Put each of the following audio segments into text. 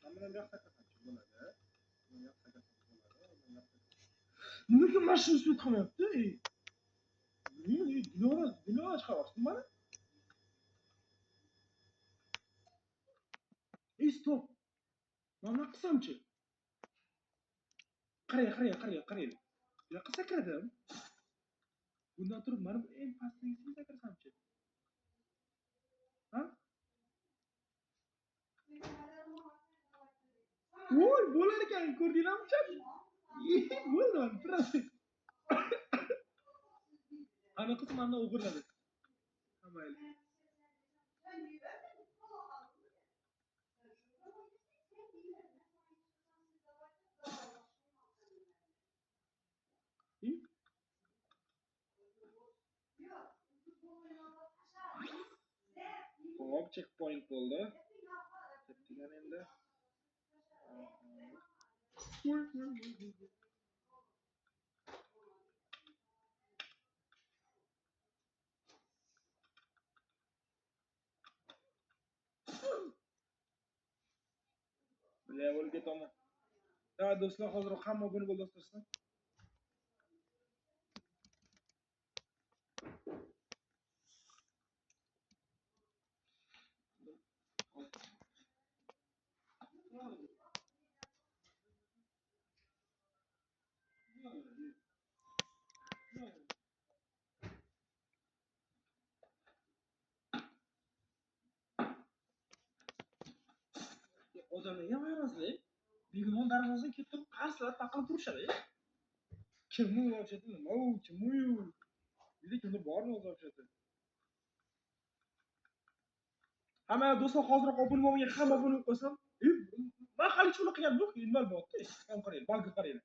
Hammadan yoqsa qatnashchi bo'ladi. Yoqsa qatnashchi bo'ladi. Nimaga mashina ustida qolmayapti? Dunyoda chiqaryapsizmi mana? Stop. Mana qilsamchi? Qarang. Bu yoqqa sakradim. Bundan turib mana bu eng pastdagisini sakrasamchi? Ha? Voy, bo'lar ekan, ko'rdinglarmi chat? Bo'ldi, biroz. Ana qiz mendan o'g'irladi. Mayli. Hop, checkpoint bo'ldi. Ketdilar endi. Bilaverib ketaman. Ha, do'stlar, hozir hamma obuna bo'ldi do'stlar. Odamlarga marazli. Begumon darvozani kelib turib qarsilab taqilib turishadi. Kimni o'zlashadi? Nima u? Kim u? Kimdir bormi o'zlashadi? Hamma do'stlar, hozir obuna bo'lmagan hamma obuna bo'lib qo'ysam, men hali shuni qilganim yo'q, nima bo'ldi? Ham qarang, balga qarang.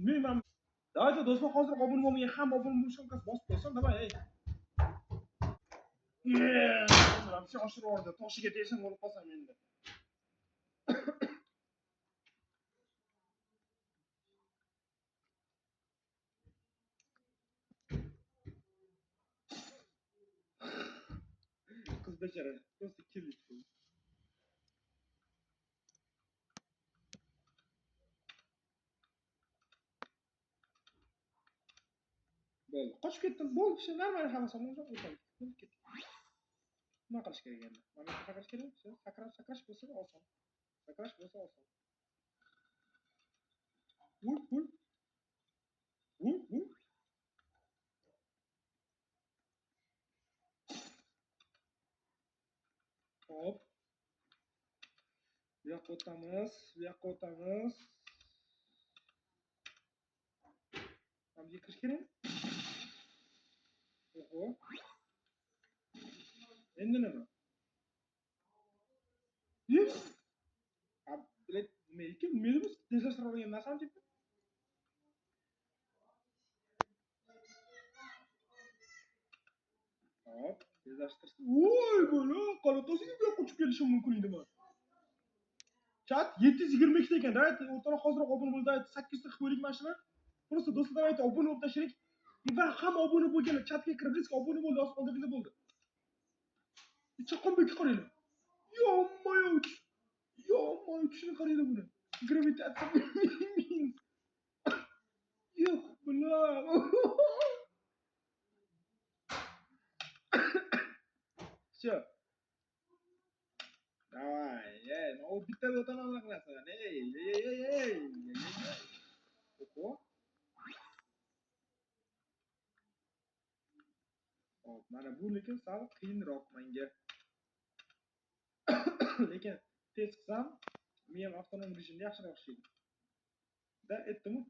Men Давайте do'stlar, hozir obuna bo'lmagan hamma obuna bo'lishga bosib qo'ysam, давай. Вообще oshirib yubordi. Toshiga tegsam o'lib qolsam endi. Qiz bechara, просто kirlik. Bo'ldi. Qochib ketdim. Bo'ldi, shu normal hammasi o'zim o'tadi. Nima qilish kerak endi? Mana sakrash kerak. Sakrash bo'lsa oson. Sakrash bo'lsa oson. Vur. Hop. Bu yoqqa o'tamiz. Hamga kirish kerak. Oho. Endi nima? Yes. Блять, nima biz tezlashtirib olgan narsani deb. Hop, tezlashtirsin. Voy, bola, qalatosiga bu yoqqa uchib kelishim mumkin edi men. Chat 722 ekan, da, o'rtaroq hozir obuna bo'ldi, 8 ta xitoylik mashina. Просто do'stlar aytdi, obuna bo'lib tashlaylik. Va hamma obuna bo'lgan, chatga kirib, obuna bo'ldi, oldingizda bo'ldi. Chaqonbekka qaranglar. Yo-moy, shuni qaranglar buni. Gravitatsiya. Yo'q, bular. Всё. Давай, ну bitta o'tana qilasan. Ey. Oho. Hop, mana bu lekin sal qiyinroq menga. Lekin tez qilsam, men avtonom rejimda yaxshiroq ishlaydi. Da, aytdimmi?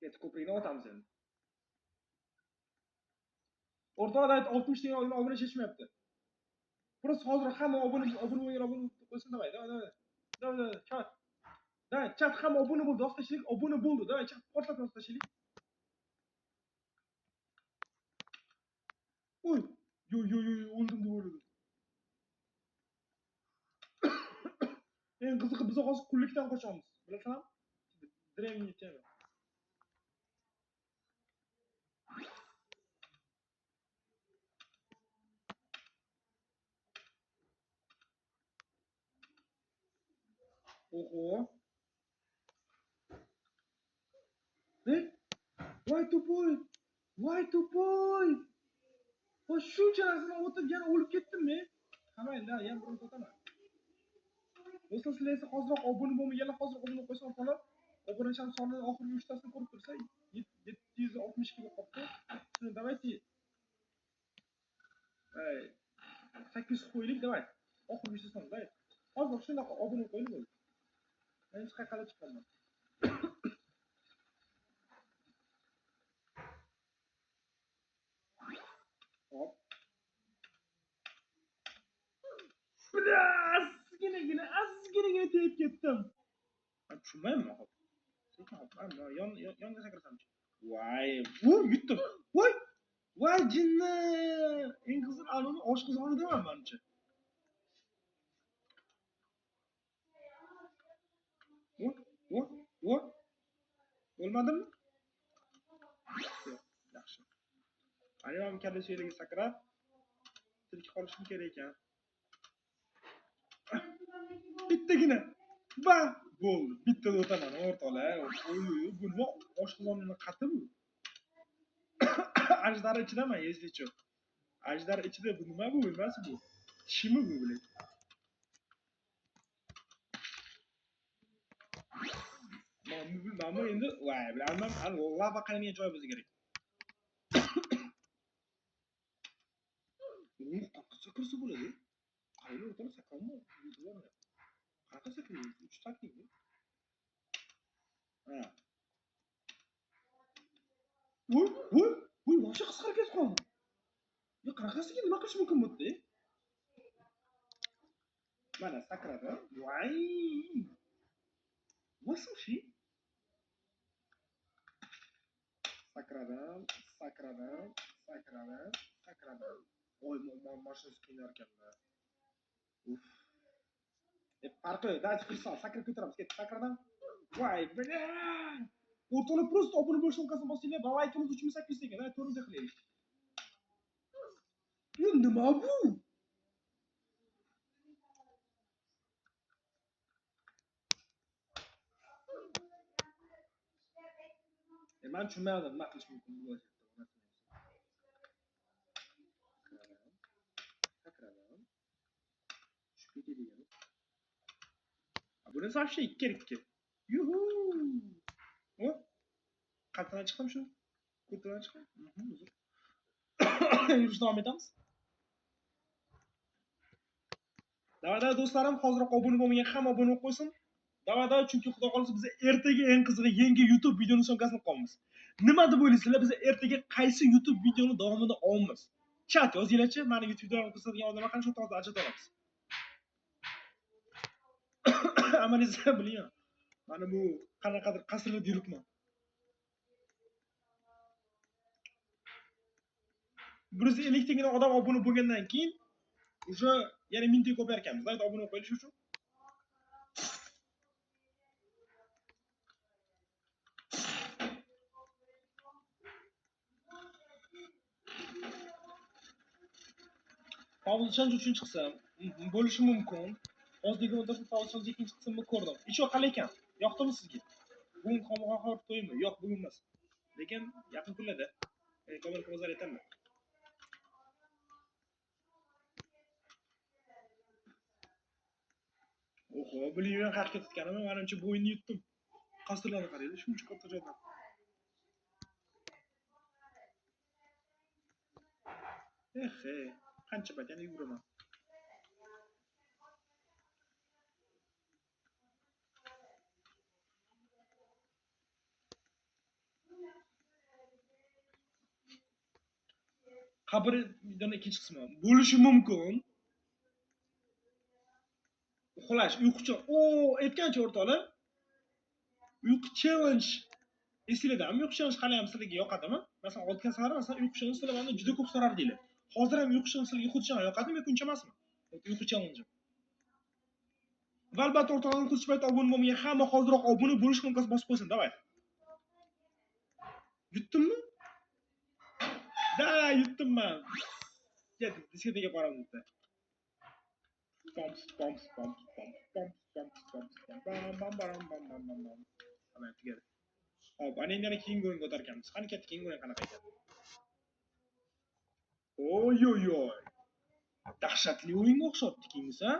Ket ko'prikni o'tamiz endi. O'rtada 60 ta obuna chechmayapti. Просто hozir hamma obuna qo'ysin, davay. Chat. Davay, chat hamma obuna bo'ldi, dostashlik obuna bo'ldi. Davay, chat portlatib dostashlik. Oy, o'ldim deb o'yladim. eng qizig'i biz hozir qullikdan qochamiz. Bilasanmi? Древний tema. Oho. Voy to'poy. Voy to'poy. Va shuncha narsani o'tib yana o'lib ketdimmi? Qamaylar, yana bir o'taman. Do'stlar, sizlar esa hozirroq obuna bo'lmaganlar hozir obuna qo'ysa xolos. Obunachilar sonini oxirgi 3 tasini ko'rib tursa 762 bo'lib qopti. Shuni давайте 800 qo'ylik, давайте. Oxirgi 3 tasini, давайте. Hozir shunaqa obuna qo'yib bo'ldi. Men hech qayerga chiqolmadim. Hop. Azginagina tegib ketdim. Ben tushunmayman hop. Sekin hop. Yonga sakrasamchi. Voy, yutdim. Voy jinni. Eng qizil aloni oshqozoni deman menimcha. Bo'lmadimi? Yaxshi. Ani ham kallasi yerga sakrab tilka qolishim kerak ekan. Bittagina. Va bo'ldi. Bitta o'taman o'rtoqlar. Bu nima oshqozonning qati bu? Ajdar ichidaman, если что. Ajdar ichida bu nima bu? Emas bu. Tishimi bu bilan? Mana endi voy, bilaman, lava qaynaydigan joy bo'lsa kerak. Qanaqa kirsa bo'ladi? Qayerga o'tib sakraymi? Qanaqa sakraydi? 3 sakraydi. Ha. Voy, boshqa qisqa ketib qoldi. Yo, qanaqasiga nima qilish mumkin bo'ldi? Mana sakradi. Voy. Nasıl şey? Sakradan. Oy, mashinasi qiynarkan. Uf. Farqi, dajib qilsam, sakrab ko'taramiz. Ket, sakradan. Voy, bilan. O'rtoqlar просто obuna bo'lish knopkasini bosinglar. Baba ikimiz 3800 ekan. Ha, to'g'ri qilaylik. Bu nima bu? Ben tushunmadim, nima qilish mumkin bu vaziyatda. Sakradan. Tushib ketadigan. Bunisi вообще 2 Yuhu. Hop. Qatdan chiqdim shu. Ko'tadan chiqdim. Yurish davom etamiz. Davada do'stlarim, hozirroq obuna bo'lmagan hamma obuna bo'lib qo'ysin. Davada, chunki xudo xolisa biz ertaga eng qizig'i yangi YouTube videoni so'ngkasini qolamiz. Nima deb o'ylaysizlar? Biz ertaga qaysi YouTube videoni davomida olamiz? Chat yozinglarchi, meni YouTube videolarni ko'rsatadigan odamlar qancha to'g'ri ajrata olamiz. Amanizga biling. Mana bu qanaqadir qasrli yuribman. Biz 50 tagina odam obuna bo'lgandan keyin уже yana mingta ko'payar ekanmiz. Daydi obuna qo'yish uchun. Pavlchan uchun chiqsam, bo'lishi mumkin. Ozligini o'tirib Pavlchan ikkinchi qismini ko'rdim. Icho qalay ekan? Yoqdimi sizga? Bugun qonxor to'ymi? Yo'q, bugun emas. Lekin yaqin kunlarda kamera kozar etanman. Oho, bilinglar qatib ketganimi? Menimcha bo'yinni yutdim. Qasrlarni qaraydi, shuncha katta joydan. Qancha payt yana yuguraman. Qabr videoning ikkinchi qismi bo'lishi mumkin. Uxlash, uyqucha. Aytgancha o'rtoqlar. Uyqu challenge. Esinglardami? Uyqu challenge hali ham sizlarga yoqadimi? Masalan, o'tgan safar masalan uyqu challenge sizlar mendan juda ko'p so'rardinglar. Hozir ham uyqu challenge sizlarga xuddi yoqadimi yoki uncha emasmi? Uyqu challenge. Va albatta o'rtoqlarning kuzchi payt obuna bo'lmagan hamma hoziroq obuna bo'lish knopkasini bosib qo'ysin. Davay. Yutdimmi? Da, yutdimman. Ket, diskoteka qoraman bitta. Pom pom pom pom pom pom pom pom bam bam bam bam bam bam bam. Ana tugadi. Hop, ana endi keyingi o'yinga o'tarkanmiz. Qani katta keyingi o'yin qanaqa ekan? Oy oy oy. Dahshatli o'yinga o'xshatdi keyingisi, ha?